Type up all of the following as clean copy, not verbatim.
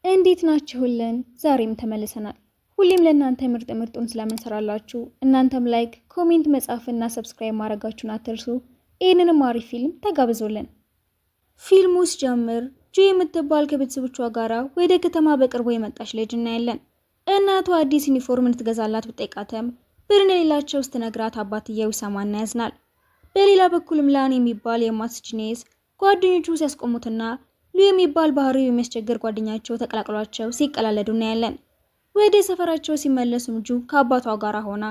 እንዴት ናችሁልን? ዛሬም ተመልሰናል። ሁሌም ለእናንተ ምርጡን ስለምንሰራላችሁ እናንተም ላይክ፣ ኮሜንት መጻፍና ሰብስክራይብ ማድረጋችሁን አትርሱ። ይህንንም አሪፍ ፊልም ተጋብዞልን። ፊልሙ ሲጀምር ጁ የምትባል ከቤተሰቦቿ ጋራ ወደ ከተማ በቅርቡ የመጣች ልጅ እናያለን። እናቷ አዲስ ዩኒፎርም እንድትገዛላት ብጠይቃትም ብር እንደሌላቸው ስትነግራት አባትየው ይሰማና ያዝናል። በሌላ በኩልም ላን የሚባል የማስችኔስ ጓደኞቹ ሲያስቆሙትና ሉ የሚባል ባህሪው የሚያስቸግር ጓደኛቸው ተቀላቅሏቸው ሲቀላለዱ እናያለን። ወደ ሰፈራቸው ሲመለሱም ጁ ከአባቷ ጋር ሆና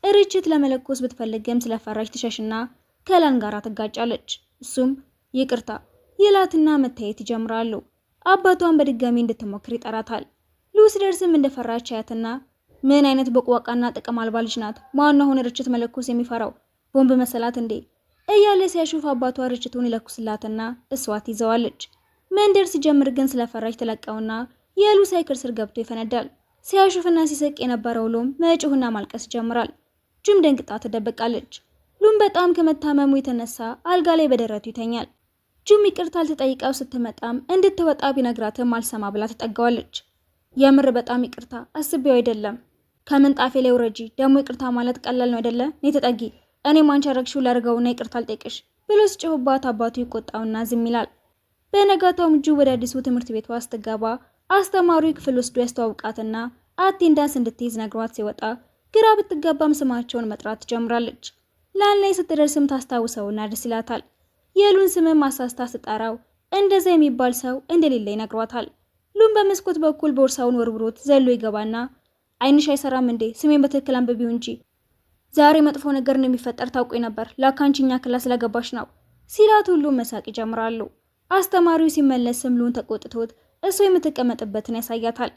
ርችት ለመለኮስ ብትፈልግም ስለፈራች ትሸሽና ከላን ጋር ትጋጫለች። እሱም ይቅርታ ይላትና መታየት ይጀምራሉ። አባቷን በድጋሚ እንድትሞክር ይጠራታል። ሉ ሲደርስም እንደፈራች አያትና ምን አይነት በቋቃና ጥቅም አልባ ልጅ ናት? ማን አሁን ርችት መለኮስ የሚፈራው? ቦምብ መሰላት እንዴ? እያለ ሲያሹፍ አባቷ ርችቱን ይለኩስላትና እሷት ይዘዋለች። መንደር ሲጀምር ግን ስለፈራች ትለቀውና የሉ ሳይክል ስር ገብቶ ይፈነዳል። ሲያሹፍና ሲስቅ የነበረው ሉም መጮህና ማልቀስ ይጀምራል። ጁም ደንግጣ ትደበቃለች። ሉም በጣም ከመታመሙ የተነሳ አልጋ ላይ በደረቱ ይተኛል። ጁም ይቅርታ ልትጠይቀው ስትመጣም እንድትወጣ ቢነግራትም አልሰማ ብላ ትጠጋዋለች። የምር በጣም ይቅርታ አስቤው አይደለም። ከምንጣፌ ላይ ውረጂ። ደግሞ ይቅርታ ማለት ቀላል ነው አይደለ? እኔ ተጠጊ። እኔ ማንቸረክሽው ላርገውና ይቅርታ አልጠይቅሽ ብሎ ሲጮህባት አባቱ ይቆጣውና ዝም ይላል። በነጋታውም ጁ ወደ አዲሱ ትምህርት ቤቷ ስትገባ አስተማሪው ክፍል ወስዶ ያስተዋውቃትና አቴንዳንስ እንድትይዝ ነግሯት ሲወጣ ግራ ብትገባም ስማቸውን መጥራት ትጀምራለች። ላን ላይ ስትደርስም ታስታውሰውና ደስ ይላታል። የሉን ስምም አሳስታ ስጠራው እንደዛ የሚባል ሰው እንደሌለ ይነግሯታል። ሉን በመስኮት በኩል ቦርሳውን ወርውሮት ዘሎ ይገባና አይንሽ አይሰራም እንዴ? ስሜን በትክክል አንብቢው እንጂ ዛሬ መጥፎ ነገር እንደሚፈጠር ታውቁ ነበር። ላካንቺኛ ክላስ ስለገባሽ ነው ሲላት ሁሉም መሳቅ ይጀምራሉ። አስተማሪው ሲመለስም ሉን ተቆጥቶት እሱ የምትቀመጥበትን ያሳያታል።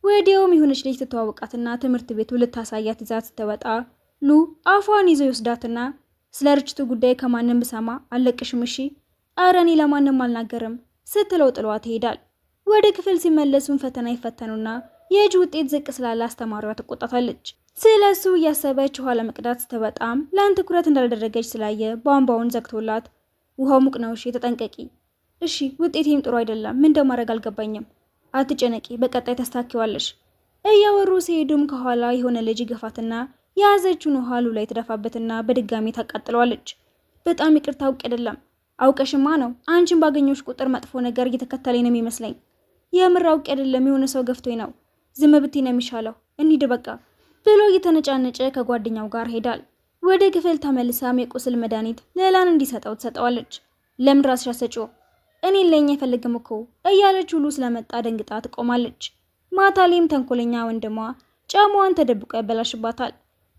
ወዲያውም የሆነች ልጅ ትተዋወቃትና ትምህርት ቤቱ ልታሳያት ይዛት ስትወጣ ሉ አፏን ይዞ ይወስዳትና ስለ ርችቱ ጉዳይ ከማንም ብሰማ አለቅሽም እሺ? ኧረ እኔ ለማንም አልናገርም ስትለው ጥሏት ይሄዳል። ወደ ክፍል ሲመለሱም ፈተና ይፈተኑና የእጅ ውጤት ዝቅ ስላለ አስተማሪዋ ትቆጣታለች። ስለሱ እያሰበች ውሃ ለመቅዳት ስትወጣም ላን ትኩረት እንዳልደረገች ስላየ ቧንቧውን ዘግቶላት ውሃው ሙቅ ነው እሺ ተጠንቀቂ። እሺ ውጤቴም ጥሩ አይደለም፣ ምን እንደማድረግ አልገባኝም። አትጨነቂ፣ በቀጣይ ተስተካክዋለሽ። እያወሩ ሲሄዱም ከኋላ የሆነ ልጅ ይገፋትና የያዘችውን ውሃ ሉ ላይ ትደፋበትና በድጋሚ ታቃጥለዋለች። በጣም ይቅርታ አውቄ አይደለም። አውቀሽማ ነው። አንቺን ባገኘሽ ቁጥር መጥፎ ነገር እየተከተለኝ ነው የሚመስለኝ። የምር አውቄ አይደለም፣ የሆነ ሰው ገፍቶኝ ነው። ዝም ብትይ ነው የሚሻለው። እንሂድ በቃ ብሎ እየተነጫነጨ ከጓደኛው ጋር ሄዳል። ወደ ክፍል ተመልሳም የቁስል መድኃኒት ለላን እንዲሰጠው ትሰጠዋለች። ለምን ራስሽ አሰጪው? እኔን ለኛ አይፈልግም እኮ እያለች ሁሉ ስለመጣ ደንግጣ ትቆማለች። ማታ ላይም ተንኮለኛ ወንድሟ ጫማዋን ተደብቆ ያበላሽባታል።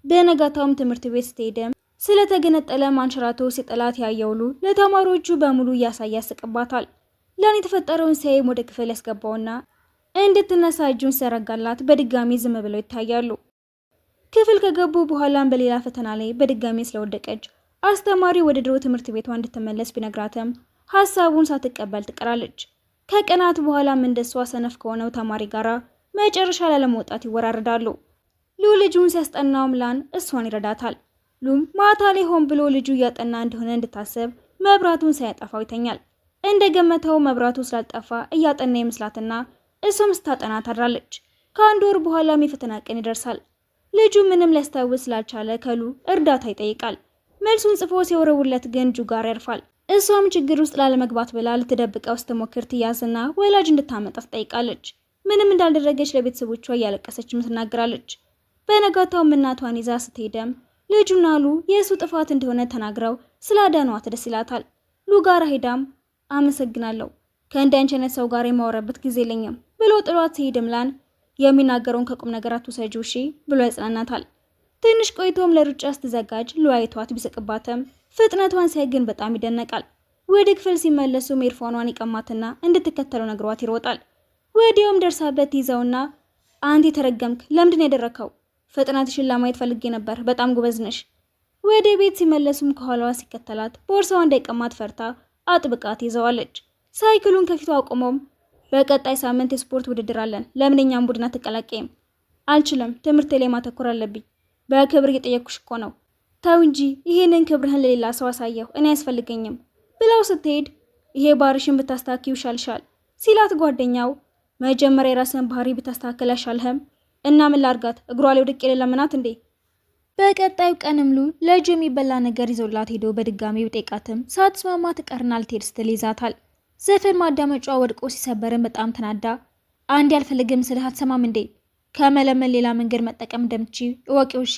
በነጋታውም ትምህርት ቤት ስትሄድም ስለተገነጠለ ማንሸራቶ ሲጥላት ያየውሉ ለተማሪዎቹ በሙሉ እያሳየ ያስቅባታል። ላን የተፈጠረውን ሲያይም ወደ ክፍል ያስገባውና እንድትነሳ እጁን ሲዘረጋላት በድጋሚ ዝም ብለው ይታያሉ። ክፍል ከገቡ በኋላም በሌላ ፈተና ላይ በድጋሚ ስለወደቀች አስተማሪ ወደ ድሮ ትምህርት ቤቷ እንድትመለስ ቢነግራትም ሐሳቡን ሳትቀበል ትቀራለች። ከቀናት በኋላም እንደሷ ሰነፍ ከሆነው ተማሪ ጋራ መጨረሻ ላይ ለመውጣት ይወራረዳሉ። ሉ ልጁን ሲያስጠናውም ላን እሷን ይረዳታል። ሉም ማታ ላይ ሆን ብሎ ልጁ እያጠና እንደሆነ እንድታስብ መብራቱን ሳያጠፋው ይተኛል። እንደገመተው መብራቱ ስላልጠፋ እያጠና ይመስላትና እሷም ስታጠና ታድራለች። ከአንድ ወር በኋላም የፈተና ቀን ይደርሳል። ልጁ ምንም ሊያስታውስ ስላልቻለ ከሉ እርዳታ ይጠይቃል። መልሱን ጽፎ ሲወረውለት ግን ጁ ጋር ያርፋል። እሷም ችግር ውስጥ ላለመግባት ብላ ልትደብቀው ስትሞክር ትያዝና ወላጅ እንድታመጣ ትጠይቃለች። ምንም እንዳልደረገች ለቤተሰቦቿ እያለቀሰችም ትናገራለች። በነጋታውም እናቷን ይዛ ስትሄደም ልጁና ሉ የእሱ ጥፋት እንደሆነ ተናግረው ስላዳኗት ደስ ይላታል። ሉ ጋር ሄዳም አመሰግናለሁ፣ ከእንዳንቺ አይነት ሰው ጋር የማወራበት ጊዜ የለኝም ብሎ ጥሏት ሲሄድም ላን የሚናገረውን ከቁም ነገር አትውሰጂው እሺ ብሎ ያጽናናታል። ትንሽ ቆይቶም ለሩጫ ስትዘጋጅ ሉ አይቷት ቢስቅባትም ፍጥነቷን ሲያይ ግን በጣም ይደነቃል። ወደ ክፍል ሲመለሱ ኤርፎኗን ይቀማትና እንድትከተለው ነግሯት ይሮጣል። ወዲያውም ደርሳበት ይዘውና አንተ የተረገምክ ለምንድን ያደረከው? ፍጥነትሽን ለማየት ፈልጌ ነበር፣ በጣም ጎበዝ ነሽ። ወደ ቤት ሲመለሱም ከኋላዋ ሲከተላት ቦርሳዋ እንዳይቀማት ፈርታ አጥብቃት ይዘዋለች። ሳይክሉን ከፊቷ አቆመውም በቀጣይ ሳምንት የስፖርት ውድድር አለን፣ ለምን እኛም ቡድን አትቀላቀይም? አልችልም፣ ትምህርቴ ላይ ማተኮር አለብኝ። በክብር እየጠየቅኩሽ እኮ ነው። ተው እንጂ ይሄንን ክብርህን ለሌላ ሰው አሳየው፣ እኔ አያስፈልገኝም ብለው ስትሄድ ይሄ ባርሽን ብታስታኪው ይሻልሻል ሲላት ጓደኛው መጀመሪያ የራስን ባህሪ ብታስተካከል አይሻልህም? እና ምን ላርጋት? እግሯ ላይ ወድቄ ለምናት እንዴ? በቀጣዩ ቀንም ሉ ለጁ የሚበላ ነገር ይዞላት ሄዶ በድጋሚ ቢጠይቃትም ሳትስማማ ትቀርና ልትሄድ ስትል ይዛታል። ዘፈን ማዳመጫ ወድቆ ሲሰበርን በጣም ተናዳ አንድ ያልፈልግም ስልህ አትሰማም እንዴ? ከመለመን ሌላ መንገድ መጠቀም እንደምትችይ እወቂው እሺ።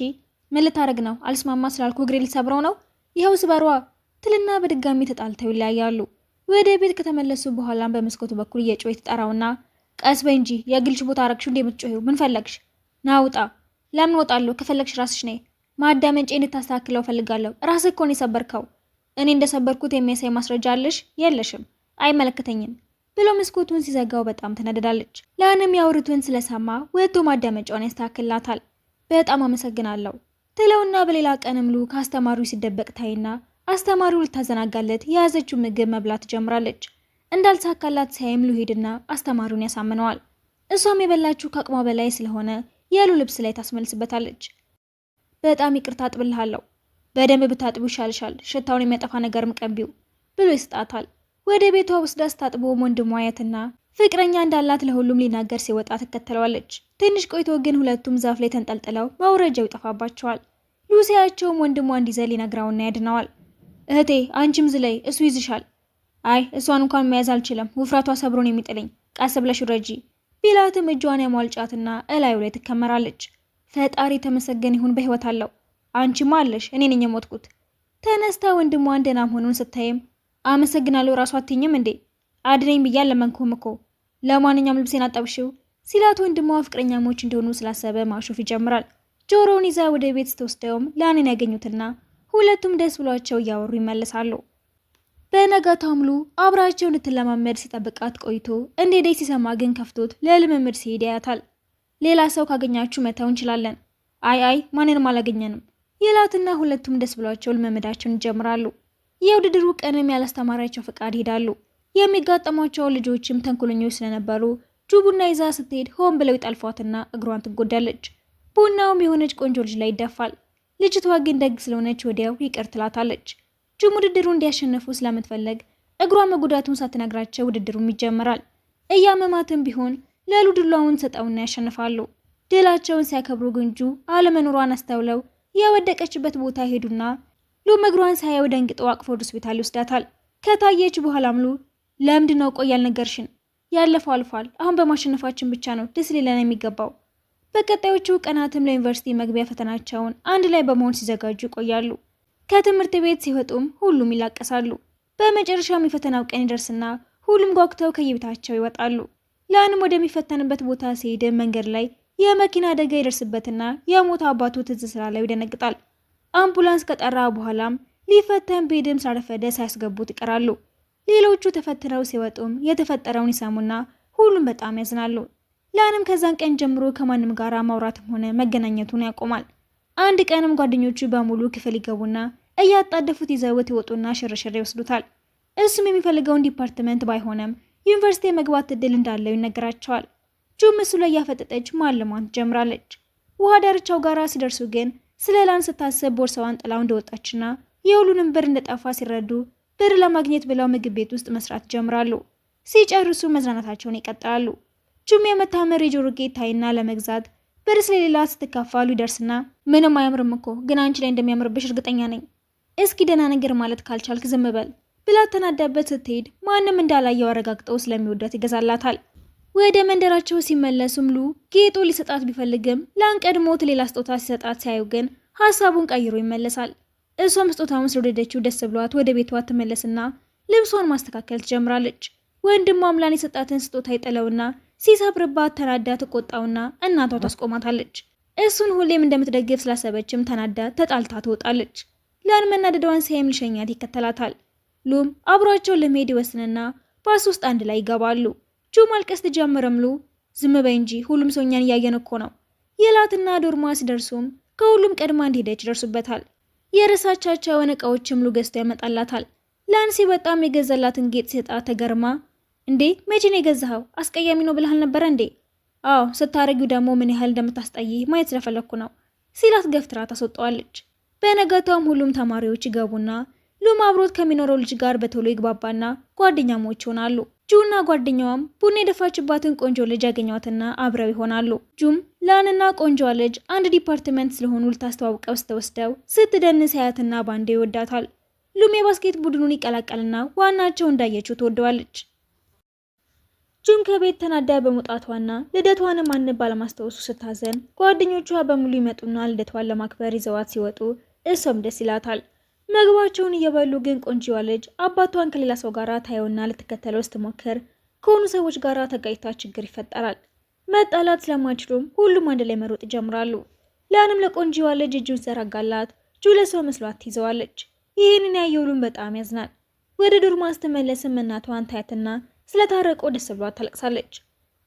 ምን ልታረግ ነው? አልስማማ ስላልኩ እግሬ ልሰብረው ነው? ይኸው ስበሯ ትልና በድጋሚ ተጣልተው ይለያያሉ። ወደ ቤት ከተመለሱ በኋላም በመስኮቱ በኩል እየጮኸች ትጠራውና ቀስ በይ እንጂ የግልሽ ቦታ አረግሽው እንዴ የምትጮኸው? ምን ፈለግሽ? ናውጣ። ለምን ወጣለሁ? ከፈለግሽ ራስሽ ነይ። ማዳመንጬ እንድታስተካክለው ፈልጋለሁ። ራስህ እኮ ነው የሰበርከው። እኔ እንደሰበርኩት የሚያሳይ ማስረጃ አለሽ? የለሽም። አይመለከተኝም ብሎ መስኮቱን ሲዘጋው በጣም ተናደዳለች። ለአንም ያወሩትን ስለሰማ ወጥቶ ማዳመጫውን ያስተካክላታል። በጣም አመሰግናለሁ ትለውና በሌላ ቀንም ሉ ከአስተማሪው ሲደበቅ ታይና አስተማሪው ልታዘናጋለት የያዘችው ምግብ መብላት ትጀምራለች። እንዳልተሳካላት ሳይም ሉ ሄድና አስተማሪውን ያሳምነዋል። እሷም የበላችሁ ከአቅሟ በላይ ስለሆነ የሉ ልብስ ላይ ታስመልስበታለች። በጣም ይቅርታ አጥብልሃለሁ፣ በደንብ ብታጥቢው ይሻልሻል፣ ሽታውን የሚያጠፋ ነገርም ቀቢው ብሎ ይስጣታል። ወደ ቤቷ ወስዳ ስታጥቦ ወንድሟ አያትና ፍቅረኛ እንዳላት ለሁሉም ሊናገር ሲወጣ ትከተለዋለች። ትንሽ ቆይቶ ግን ሁለቱም ዛፍ ላይ ተንጠልጥለው ማውረጃው ይጠፋባቸዋል። ሉሲያቸውም ወንድሟ እንዲዘል ይነግረውና ያድነዋል። እህቴ አንቺም ዝለይ፣ እሱ ይዝሻል። አይ እሷን እንኳን መያዝ አልችልም፣ ውፍረቷ ሰብሮን የሚጥለኝ፣ ቀስ ብለሽ ረጂ ቢላትም እጇን ያሟልጫትና እላዩ ላይ ትከመራለች። ፈጣሪ ተመሰገን ይሁን በህይወት አለው። አንቺማ አለሽ፣ እኔ ነኝ የሞትኩት። ተነስታ ወንድሟን ደህና መሆኑን ስታይም አመሰግናለሁ ራሷ አትኝም እንዴ? አድነኝ ብያ ለመንኩም እኮ። ለማንኛውም ልብሴን አጠብሽው ሲላት ወንድሟ ፍቅረኛሞች እንደሆኑ ስላሰበ ማሾፍ ይጀምራል። ጆሮውን ይዛ ወደ ቤት ስትወስደውም ላንን ያገኙትና ሁለቱም ደስ ብሏቸው እያወሩ ይመለሳሉ። በነጋታው ሉ አብራቸው እንድትለማመድ ሲጠብቃት ቆይቶ እንደሄደች ሲሰማ ግን ከፍቶት ለልምምድ ሲሄድ ያያታል። ሌላ ሰው ካገኛችሁ መተው እንችላለን። አይ ማንንም አላገኘንም ይላትና ሁለቱም ደስ ብሏቸው ልምምዳቸውን ይጀምራሉ። የውድድሩ ቀንም ያላስተማራቸው ፈቃድ ይሄዳሉ። የሚጋጠሟቸው ልጆችም ተንኮለኞች ስለነበሩ ጁቡና ይዛ ስትሄድ ሆን ብለው ይጠልፏትና እግሯን ትጎዳለች። ቡናውም የሆነች ቆንጆ ልጅ ላይ ይደፋል። ልጅቷ ግን ደግ ስለሆነች ወዲያው ይቅር ትላታለች። ጁም ውድድሩ እንዲያሸንፉ ስለምትፈልግ እግሯ መጉዳቱን ሳትነግራቸው ውድድሩም ይጀምራል። እያመማትም ቢሆን ለሉ ድሏውን ሰጠውና ያሸንፋሉ። ድላቸውን ሲያከብሩ ግንጁ አለመኖሯን አስተውለው የወደቀችበት ቦታ ሄዱና ሉ እግሯን ሳያው ደንግጦ አቅፎ ወደ ሆስፒታል ይወስዳታል። ከታየች በኋላም ሉ ለምንድነው ቆይ ያልነገርሽን? ያለፈው አልፏል። አሁን በማሸነፋችን ብቻ ነው ደስ ሊለን የሚገባው። በቀጣዮቹ ቀናትም ለዩኒቨርሲቲ መግቢያ ፈተናቸውን አንድ ላይ በመሆን ሲዘጋጁ ይቆያሉ። ከትምህርት ቤት ሲወጡም ሁሉም ይላቀሳሉ። በመጨረሻም የፈተናው ቀን ይደርስና ሁሉም ጓጉተው ከየቤታቸው ይወጣሉ። ላንም ወደሚፈተንበት ቦታ ሲሄድ መንገድ ላይ የመኪና አደጋ ይደርስበትና የሞተ አባቱ ትዝ ስላለው ይደነግጣል። አምቡላንስ ከጠራ በኋላም ሊፈተን ቢሄድም ሳረፈደ ሳያስገቡት ይቀራሉ። ሌሎቹ ተፈትነው ሲወጡም የተፈጠረውን ይሰሙና ሁሉም በጣም ያዝናሉ። ላንም ከዛን ቀን ጀምሮ ከማንም ጋር ማውራትም ሆነ መገናኘቱን ያቆማል። አንድ ቀንም ጓደኞቹ በሙሉ ክፍል ይገቡና እያጣደፉት ይዘውት ይወጡና ሽርሽር ይወስዱታል። እሱም የሚፈልገውን ዲፓርትመንት ባይሆንም ዩኒቨርሲቲ የመግባት እድል እንዳለው ይነገራቸዋል። ጁም እሱ ላይ ያፈጠጠች ማለሟን ትጀምራለች። ውሃ ዳርቻው ጋር ሲደርሱ ግን ስለ ላን ስታስብ ቦርሳዋን ጥላው እንደወጣችና የሁሉንም ብር እንደጠፋ ሲረዱ ብር ለማግኘት ብለው ምግብ ቤት ውስጥ መስራት ይጀምራሉ። ሲጨርሱ መዝናናታቸውን ይቀጥላሉ። ጁም የምታምር የጆሮ ጌጥ ታይና ለመግዛት ብር ስለሌላ ስትካፋሉ ይደርስና ምንም አያምርም እኮ ግን አንቺ ላይ እንደሚያምርብሽ እርግጠኛ ነኝ። እስኪ ደህና ነገር ማለት ካልቻልክ ዝም በል ብላ ተናዳበት ስትሄድ ማንም እንዳላየው አረጋግጠው ስለሚወዳት ይገዛላታል። ወደ መንደራቸው ሲመለሱም ሉ ጌጡ ሊሰጣት ቢፈልግም ላን ቀድሞት ሌላ ስጦታ ሲሰጣት ሲያዩ ግን ሀሳቡን ቀይሮ ይመለሳል። እሷም ስጦታውን ስለወደደችው ደስ ብሏት ወደ ቤቷ ትመለስና ልብሷን ማስተካከል ትጀምራለች። ወንድሟም ላን የሰጣትን ስጦታ ይጥለውና ሲሰብርባት ተናዳ ትቆጣውና እናቷ ታስቆማታለች። እሱን ሁሌም እንደምትደግፍ ስላሰበችም ተናዳ ተጣልታ ትወጣለች። ላን መናደዷን ሲያይም ሊሸኛት ይከተላታል። ሉም አብሯቸው ለመሄድ ይወስንና ባስ ውስጥ አንድ ላይ ይገባሉ። ጁም ማልቀስ ትጀምርም ሉ ዝም በይ እንጂ ሁሉም ሰው እኛን እያየን እኮ ነው ይላትና ዶርማ ሲደርሱም ከሁሉም ቀድማ እንደሄደች ይደርሱበታል። የረሳቻቸውን እቃዎችም ሉ ገዝቶ ያመጣላታል። ላንሲ በጣም የገዛላትን ጌጥ ሲሰጣት ተገርማ እንዴ መቼ ነው የገዛኸው? አስቀያሚ ነው ብለሃል ነበረ እንዴ? አዎ ስታረጊው ደግሞ ምን ያህል እንደምታስጠይ ማየት ስለፈለኩ ነው ሲላት ገፍትራ ታስወጣዋለች። በነጋታውም ሁሉም ተማሪዎች ይገቡና ሉም አብሮት ከሚኖረው ልጅ ጋር በቶሎ ይግባባና ጓደኛሞች ይሆናሉ። ጁና ጓደኛዋም ቡና የደፋችባትን ቆንጆ ልጅ ያገኟትና አብረው ይሆናሉ። ጁም ላንና ቆንጆዋ ልጅ አንድ ዲፓርትመንት ስለሆኑ ልታስተዋውቀው ስትወስደው ስትደንስ ያያትና ባንዴ ይወዳታል። ሉም የባስኬት ቡድኑን ይቀላቀልና ዋናቸው እንዳየችው ትወደዋለች። ጁም ከቤት ተናዳ በመውጣቷና ልደቷንም ማን ባለማስታወሱ ስታዘን ጓደኞቿ በሙሉ ይመጡና ልደቷን ለማክበር ይዘዋት ሲወጡ እሷም ደስ ይላታል። ምግባቸውን እየበሉ ግን ቆንጆዋ ልጅ አባቷን ከሌላ ሰው ጋር ታየውና ልትከተለው ስትሞክር ከሆኑ ሰዎች ጋር ተጋጭታ ችግር ይፈጠራል። መጣላት ስለማይችሉም ሁሉም አንድ ላይ መሮጥ ይጀምራሉ። ላንም ለቆንጆዋ ልጅ እጁን ዘረጋላት። ጁ ለሰው መስሏት ትይዘዋለች። ይህንን ያየው ሉም በጣም ያዝናል። ወደ ዶርማ ስትመለስም እናቷን ታያትና ስለታረቁ ደስ ብሏት ታለቅሳለች።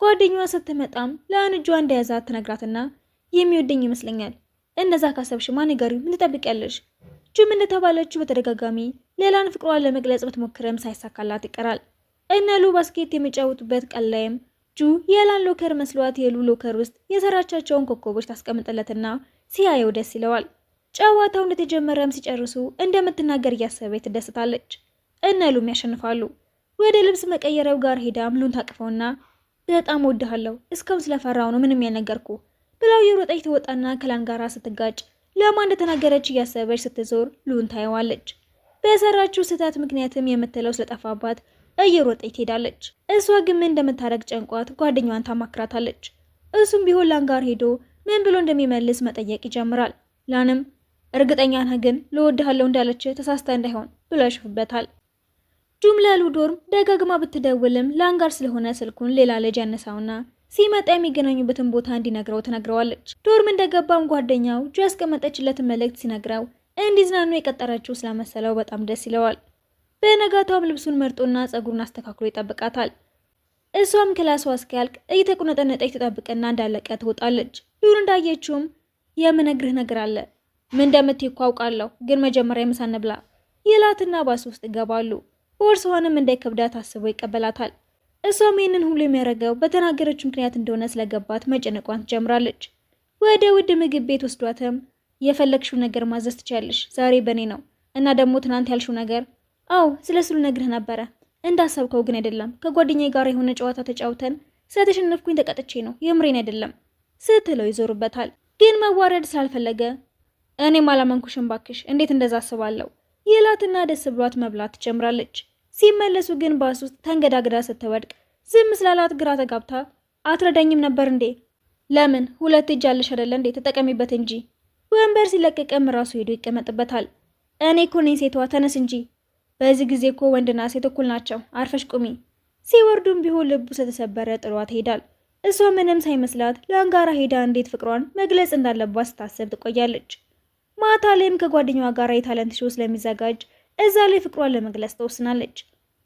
ጓደኛዋ ስትመጣም ላን እጇ እንደያዛት ትነግራትና የሚወደኝ ይመስለኛል፣ እንደዛ ካሰብሽማ ንገሪው፣ ምን ትጠብቂያለሽ? ጁም እንደተባለችው በተደጋጋሚ ሌላን ፍቅሯን ለመግለጽ ብትሞክርም ሳይሳካላት ይቀራል። እነ ሉ ባስኬት የሚጫወቱበት ቀን ላይም ጁ የላን ሎከር መስሏት የሉ ሎከር ውስጥ የሰራቻቸውን ኮከቦች ታስቀምጥለትና ሲያየው ደስ ይለዋል። ጨዋታው እንደተጀመረም ሲጨርሱ እንደምትናገር እያሰበች ትደስታለች። እነ ሉም ያሸንፋሉ። ወደ ልብስ መቀየሪያው ጋር ሄዳም ሉን ታቅፈውና በጣም ወድሃለሁ፣ እስካሁን ስለፈራው ነው ምንም ያልነገርኩ ብላው የሮጠች ትወጣና ከላን ጋራ ስትጋጭ ለማን እንደተናገረች እያሰበች ስትዞር ሉን ታየዋለች። በሰራችው ስህተት ምክንያትም የምትለው ስለጠፋባት እየሮጠች ትሄዳለች። እሷ ግን ምን እንደምታደርግ ጨንቋት ጓደኛዋን ታማክራታለች። እሱም ቢሆን ላን ጋር ሄዶ ምን ብሎ እንደሚመልስ መጠየቅ ይጀምራል። ላንም እርግጠኛ ነህ ግን ልወድሃለሁ እንዳለች ተሳስተ እንዳይሆን ብሎ ያሽፍበታል። ጁም ለሉ ዶርም ደጋግማ ብትደውልም ላን ጋር ስለሆነ ስልኩን ሌላ ልጅ ያነሳውና ሲመጣ የሚገናኙበትን ቦታ እንዲነግረው ትነግረዋለች። ዶርም እንደገባም ጓደኛው ጁ ያስቀመጠችለትን መልእክት ሲነግረው እንዲዝናኑ የቀጠረችው ስለመሰለው በጣም ደስ ይለዋል። በነጋታውም ልብሱን መርጦና ጸጉሩን አስተካክሎ ይጠብቃታል። እሷም ክላሷ እስኪያልቅ እየተቁነጠነጠች ትጠብቅና እንዳለቀ ትወጣለች። ሉን እንዳየችውም የምነግርህ ነገር አለ፣ ምን እንደምትይ እኮ አውቃለሁ፣ ግን መጀመሪያ ምሳ እንብላ ይላትና ባስ ውስጥ ይገባሉ። ቦርሳዋንም እንዳይከብዳት አስቦ ይቀበላታል። እሷም ይህንን ሁሉ የሚያደርገው በተናገረችው ምክንያት እንደሆነ ስለገባት መጨነቋን ትጀምራለች። ወደ ውድ ምግብ ቤት ወስዷትም የፈለግሽው ነገር ማዘዝ ትችያለሽ፣ ዛሬ በእኔ ነው እና ደግሞ ትናንት ያልሽው ነገር አው ስለሱ ልነግርህ ነበረ፣ እንዳሰብከው ግን አይደለም። ከጓደኛዬ ጋር የሆነ ጨዋታ ተጫውተን ስለተሸነፍኩኝ ተቀጥቼ ነው፣ የምሬን አይደለም ስትለው ይዞርበታል። ግን መዋረድ ስላልፈለገ እኔም አላመንኩሽም ባክሽ፣ እንዴት እንደዛ አስባለሁ ይላትና ደስ ብሏት መብላት ትጀምራለች። ሲመለሱ ግን ባስ ውስጥ ተንገዳግዳ ስትወድቅ ዝም ስላላት ግራ ተጋብታ አትረዳኝም ነበር እንዴ? ለምን ሁለት እጅ አለሽ አይደለ እንዴ? ተጠቀሚበት እንጂ። ወንበር ሲለቀቀም ራሱ ሄዶ ይቀመጥበታል። እኔ እኮ ነኝ ሴቷ፣ ተነስ እንጂ። በዚህ ጊዜ እኮ ወንድና ሴት እኩል ናቸው፣ አርፈሽ ቁሚ። ሲወርዱም ቢሆን ልቡ ስለተሰበረ ጥሏት ሄዳል። እሷ ምንም ሳይመስላት ለአንጋራ ሄዳ እንዴት ፍቅሯን መግለጽ እንዳለባት ስታስብ ትቆያለች። ማታ ላይም ከጓደኛዋ ጋር የታለንት ሾው ስለሚዘጋጅ እዛ ላይ ፍቅሯን ለመግለጽ ተወስናለች።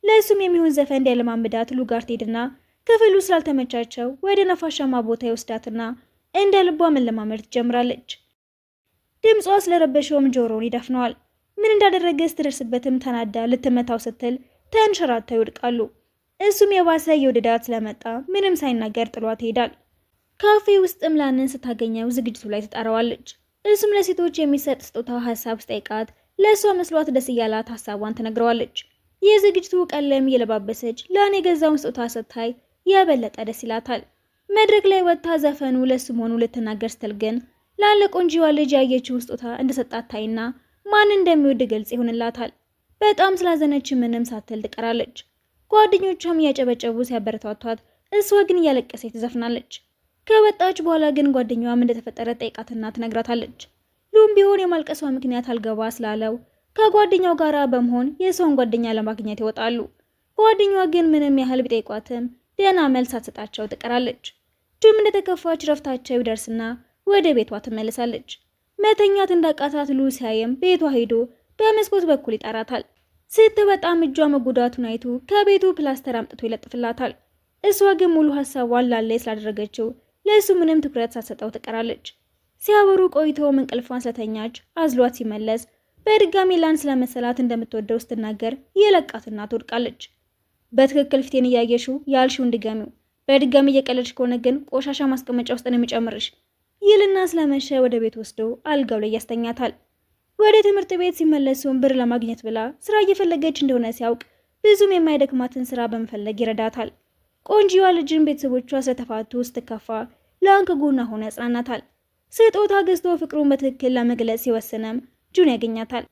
ለእሱም የሚሆን ዘፈን እንዲያለማምዳት ሉ ጋር ትሄድና ክፍሉ ስላልተመቻቸው ወደ ነፋሻማ ቦታ ይወስዳትና እንደ ልቧ መለማመድ ትጀምራለች። ድምጿ ስለረበሸውም ጆሮውን ይደፍነዋል። ምን እንዳደረገ ስትደርስበትም ተናዳ ልትመታው ስትል ተንሸራተው ይወድቃሉ። እሱም የባሰ የወደዳት ስለመጣ ምንም ሳይናገር ጥሏት ይሄዳል። ካፌ ውስጥም ላንን ስታገኘው ዝግጅቱ ላይ ትጠራዋለች። እሱም ለሴቶች የሚሰጥ ስጦታ ሀሳብ ስጠይቃት ለእሷ መስሏት ደስ እያላት ሀሳቧን ትነግረዋለች። የዝግጅቱ ቀን ላይም እየለባበሰች ላን የገዛውን ስጦታ ስታይ የበለጠ ደስ ይላታል። መድረክ ላይ ወጥታ ዘፈኑ ለሱ መሆኑ ልትናገር ስትል ግን ላን ለቆንጂዋ ልጅ ያየችው ስጦታ እንደሰጣት ታይና ማን እንደሚወድ ግልጽ ይሆንላታል። በጣም ስላዘነች ምንም ሳትል ትቀራለች። ጓደኞቿም እያጨበጨቡ ሲያበረታቷት እሷ ግን እያለቀሰች ትዘፍናለች። ከወጣች በኋላ ግን ጓደኛዋም እንደተፈጠረ ጠይቃትና ትነግራታለች። ሉም ቢሆን የማልቀሷ ምክንያት አልገባ ስላለው ከጓደኛው ጋር በመሆን የሰውን ጓደኛ ለማግኘት ይወጣሉ። ጓደኛዋ ግን ምንም ያህል ቢጠይቋትም ደህና መልስ ሳትሰጣቸው ትቀራለች። ጁም እንደተከፋች ረፍታቸው ይደርስና ወደ ቤቷ ትመለሳለች። መተኛት እንዳቃታት ሉ ሲያየም ቤቷ ሄዶ በመስኮት በኩል ይጠራታል። ስትወጣም እጇ መጎዳቱን አይቶ ከቤቱ ፕላስተር አምጥቶ ይለጥፍላታል። እሷ ግን ሙሉ ሀሳቧን ላላይ ስላደረገችው ለእሱ ምንም ትኩረት ሳትሰጠው ትቀራለች። ሲያወሩ ቆይተው እንቅልፏን ስለተኛች አዝሏት ሲመለስ በድጋሚ ላን ስለመሰላት እንደምትወደው ስትናገር የለቃትና ትወድቃለች። በትክክል ፊቴን እያየሽው ያልሽውን ድገሚው፣ በድጋሚ እየቀለድሽ ከሆነ ግን ቆሻሻ ማስቀመጫ ውስጥ ነው የሚጨምርሽ ይልና ስለመሸ ወደ ቤት ወስዶ አልጋው ላይ ያስተኛታል። ወደ ትምህርት ቤት ሲመለሱም ብር ለማግኘት ብላ ስራ እየፈለገች እንደሆነ ሲያውቅ ብዙም የማይደክማትን ስራ በመፈለግ ይረዳታል። ቆንጂዋ ልጅን ቤተሰቦቿ ስለተፋቱ ስትከፋ ላን ከጎኗ ሆኖ ያጽናናታል። ስጦታ ገዝቶ ፍቅሩን በትክክል ለመግለጽ ሲወስንም ጁን ያገኛታል።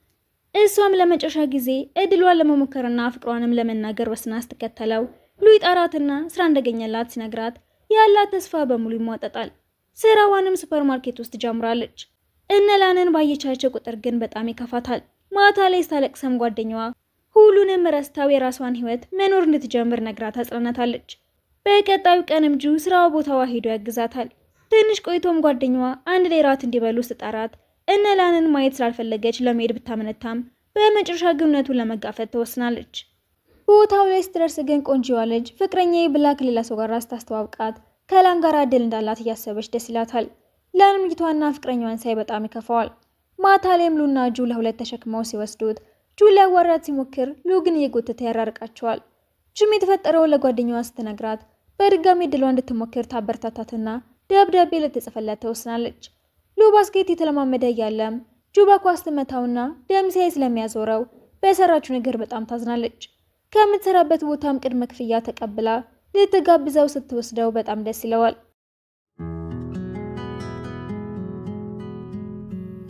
እሷም ለመጨረሻ ጊዜ እድሏን ለመሞከርና ፍቅሯንም ለመናገር ወስና ስትከተለው ሉ ይጠራትና ስራ እንደገኘላት ሲነግራት ያላት ተስፋ በሙሉ ይሟጠጣል። ስራዋንም ሱፐርማርኬት ውስጥ ጀምራለች። እነ ላንን ባየቻቸው ቁጥር ግን በጣም ይከፋታል። ማታ ላይ ስታለቅሰም ጓደኛዋ ሁሉንም ረስታው የራሷን ህይወት መኖር እንድትጀምር ነግራ ታጽናናታለች። በቀጣዩ ቀንም ጁ ስራው ቦታዋ ሄዶ ያግዛታል። ትንሽ ቆይቶም ጓደኛዋ አንድ ላይ ራት እንዲበሉ ስጠራት እነ ላንን ማየት ስላልፈለገች ለመሄድ ብታመነታም በመጨረሻ ግንኙነቱን ለመጋፈጥ ትወስናለች። ቦታው ላይ ስትደርስ ግን ቆንጂዋ ልጅ ፍቅረኛዬ ብላ ከሌላ ሰው ጋር ስታስተዋውቃት ከላን ጋር እድል እንዳላት እያሰበች ደስ ይላታል። ላንም ልጅቷና ፍቅረኛዋን ሳይ በጣም ይከፋዋል። ማታ ላይም ሉና ጁ ለሁለት ተሸክመው ሲወስዱት ጁ ሊያዋራት ሲሞክር ሉ ግን እየጎተተ ያራርቃቸዋል። ጁም የተፈጠረው ለጓደኛዋ ስትነግራት በድጋሚ እድሏ እንድትሞክር ታበረታታትና ደብዳቤ ልትጽፈላት ተወስናለች። ሉ ባስኬት የተለማመደ እያለም ጁ በኳስ ትመታውና ደም ሲያይ ስለሚያዞረው በሰራችው ነገር በጣም ታዝናለች። ከምትሰራበት ቦታም ቅድመ ክፍያ ተቀብላ ልትጋብዘው ስትወስደው በጣም ደስ ይለዋል።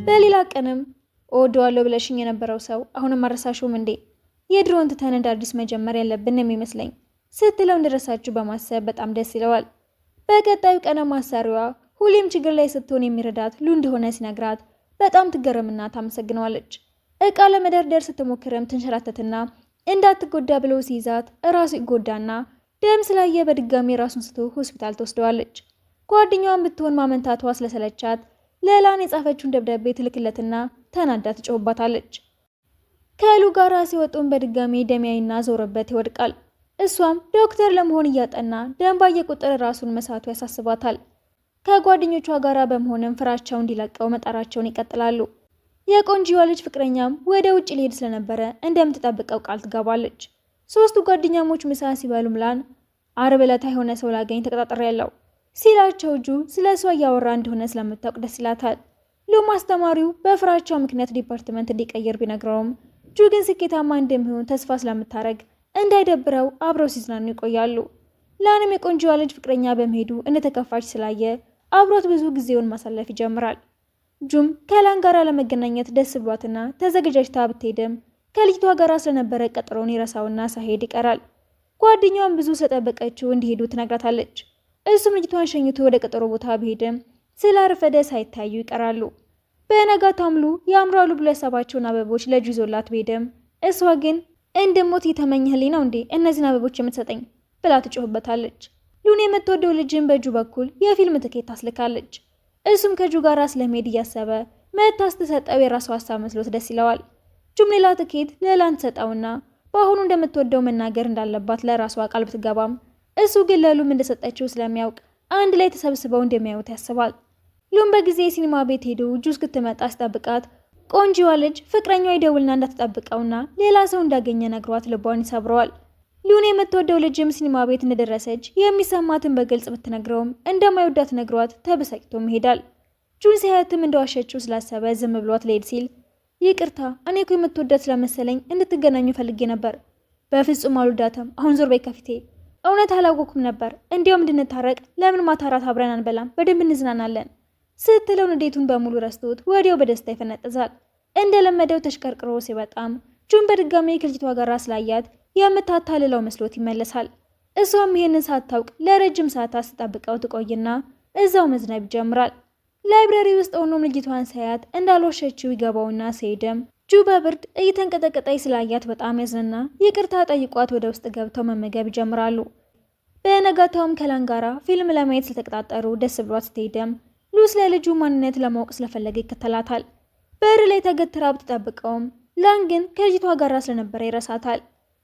በሌላ ቀንም እወደዋለሁ ብለሽኝ የነበረው ሰው አሁንም አረሳሽውም እንዴ? የድሮን ትተን እንደ አዲስ መጀመር ያለብን የሚመስለኝ ስትለው እንደረሳችሁ በማሰብ በጣም ደስ ይለዋል። በቀጣዩ ቀንም ማሰሪዋ ሁሌም ችግር ላይ ስትሆን የሚረዳት ሉ እንደሆነ ሲነግራት በጣም ትገረምና ታመሰግነዋለች። እቃ ለመደርደር ስትሞክርም ትንሸራተትና እንዳትጎዳ ብለው ሲይዛት እራሱ ይጎዳና ደም ስላየ በድጋሚ ራሱን ስቶ ሆስፒታል ተወስደዋለች። ጓደኛዋን ብትሆን ማመንታቷ ስለሰለቻት ለላን የጻፈችውን ደብዳቤ ትልክለትና ተናዳ ትጮህባታለች። ከሉ ጋር ሲወጡን በድጋሚ ደሚያይና ዞረበት ይወድቃል። እሷም ዶክተር ለመሆን እያጠና ደም ባየ ቁጥር ራሱን መሳቱ ያሳስባታል። ከጓደኞቿ ጋር በመሆንም ፍራቻው እንዲለቀው መጣራቸውን ይቀጥላሉ። የቆንጂዋ ልጅ ፍቅረኛም ወደ ውጭ ሊሄድ ስለነበረ እንደምትጠብቀው ቃል ትገባለች። ሶስቱ ጓደኛሞች ምሳ ሲበሉም ላን አርብ ዕለት የሆነ ሰው ላገኝ ተቀጣጥሬያለሁ ሲላቸው ጁ ስለ እሷ እያወራ እንደሆነ ስለምታውቅ ደስ ይላታል። ሉም አስተማሪው በፍራቻው ምክንያት ዲፓርትመንት እንዲቀየር ቢነግረውም ጁ ግን ስኬታማ እንደሚሆን ተስፋ ስለምታረግ እንዳይደብረው አብረው ሲዝናኑ ይቆያሉ። ላንም የቆንጂዋ ልጅ ፍቅረኛ በመሄዱ እንደተከፋች ስላየ አብሮት ብዙ ጊዜውን ማሳለፍ ይጀምራል። ጁም ከላን ጋር ለመገናኘት ደስ ብሏትና ተዘጋጅታ ብትሄድም ከልጅቷ ጋር ስለነበረ ቀጠሮውን ይረሳውና ሳይሄድ ይቀራል። ጓደኛዋን ብዙ ስለጠበቀችው እንዲሄዱ ትነግራታለች። እሱም ልጅቷን ሸኝቶ ወደ ቀጠሮ ቦታ ቢሄድም ስላረፈደ ሳይታዩ ይቀራሉ። በነጋታም ሉ ያምራሉ ብሎ ያሰባቸውን አበቦች ለጁ ይዞላት ቢሄድም እሷ ግን እንደሞት የተመኘህልኝ ነው እንዴ እነዚህን አበቦች የምትሰጠኝ ብላ ትጮህበታለች። ሉን የምትወደው ልጅን በጁ በኩል የፊልም ትኬት ታስልካለች። እሱም ከጁ ጋር ስለመሄድ እያሰበ መታ ስትሰጠው የራሱ ሀሳብ መስሎት ደስ ይለዋል። ጁም ሌላ ትኬት ለላን ትሰጠውና በአሁኑ እንደምትወደው መናገር እንዳለባት ለራሷ ቃል ብትገባም እሱ ግን ለሉም እንደሰጠችው ስለሚያውቅ አንድ ላይ ተሰብስበው እንደሚያዩት ያስባል። ሉም በጊዜ ሲኒማ ቤት ሄዶ ጁ እስክትመጣ ሲጠብቃት ቆንጂዋ ልጅ ፍቅረኛዋ ይደውልና እንዳትጠብቀውና ሌላ ሰው እንዳገኘ ነግሯት ልቧን ይሰብረዋል። ሉን የምትወደው ልጅም ሲኒማ ቤት እንደደረሰች የሚሰማትን በግልጽ ብትነግረውም እንደማይወዳት ነግሯት ተበሳጭቶም ይሄዳል። ጁን ሲያያትም እንደዋሸችው ስላሰበ ዝም ብሏት ሊሄድ ሲል ይቅርታ እኔ እኮ የምትወዳት ስለመሰለኝ እንድትገናኙ ፈልጌ ነበር። በፍጹም አልወዳትም። አሁን ዞር በይ ከፊቴ። እውነት አላወኩም ነበር። እንዲያውም እንድንታረቅ ለምን ማታ እራት አብረን አንበላም? በደንብ እንዝናናለን ስትለው ንዴቱን በሙሉ ረስቶት ወዲያው በደስታ ይፈነጥዛል። እንደለመደው ተሽቀርቅሮ ሲወጣም ጁን በድጋሚ ከልጅቷ ጋር ስላያት የምታታልለው መስሎት ይመለሳል። እሷም ይህንን ሳታውቅ ለረጅም ሰዓታት ስትጠብቀው ትቆይና እዛው መዝነብ ይጀምራል። ላይብረሪ ውስጥ ሆኖም ልጅቷን ሳያት እንዳልዋሸችው ይገባውና ሲሄድም ጁ በብርድ እየተንቀጠቀጠች ስላያት በጣም ያዝንና ይቅርታ ጠይቋት ወደ ውስጥ ገብተው መመገብ ይጀምራሉ። በነጋታውም ከላን ጋራ ፊልም ለማየት ስለተቀጣጠሩ ደስ ብሏት ስትሄድም ሉስ ለልጁ ማንነት ለማወቅ ስለፈለገ ይከተላታል። በር ላይ ተገትራ ብትጠብቀውም ላን ግን ከልጅቷ ጋር ስለነበረ ይረሳታል።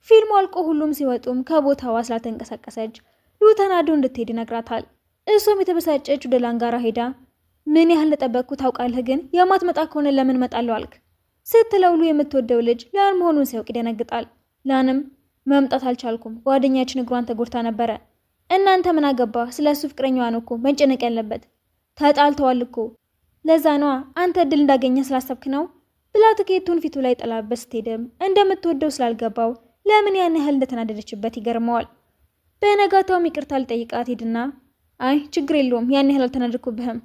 ፊልሙ አልቆ ሁሉም ሲወጡም ከቦታዋ ስላተንቀሳቀሰች ሉ ተናዶ እንድትሄድ ይነግራታል። እሷም የተበሳጨች ወደ ላን ጋራ ሄዳ ምን ያህል እንደጠበቅኩ ታውቃለህ፣ ግን የማትመጣ ከሆነ ለምን መጣለው አልክ ስትለው ሉ የምትወደው ልጅ ላን መሆኑን ሲያውቅ ይደነግጣል። ላንም መምጣት አልቻልኩም፣ ጓደኛችን እግሯን ተጎድታ ነበረ። እናንተ ምን አገባ? ስለሱ ፍቅረኛዋ ነው እኮ መጨነቅ ያለበት። ተጣልተዋል እኮ ለዛ ነዋ አንተ እድል እንዳገኘ ስላሰብክ ነው ብላ ትኬቱን ፊቱ ላይ ጥላበት ስትሄድም እንደምትወደው ስላልገባው ለምን ያን ያህል እንደተናደደችበት ይገርመዋል። በነጋታውም ይቅርታ ልጠይቃት ሄድና አይ ችግር የለውም ያን ያህል አልተናደድኩብህም።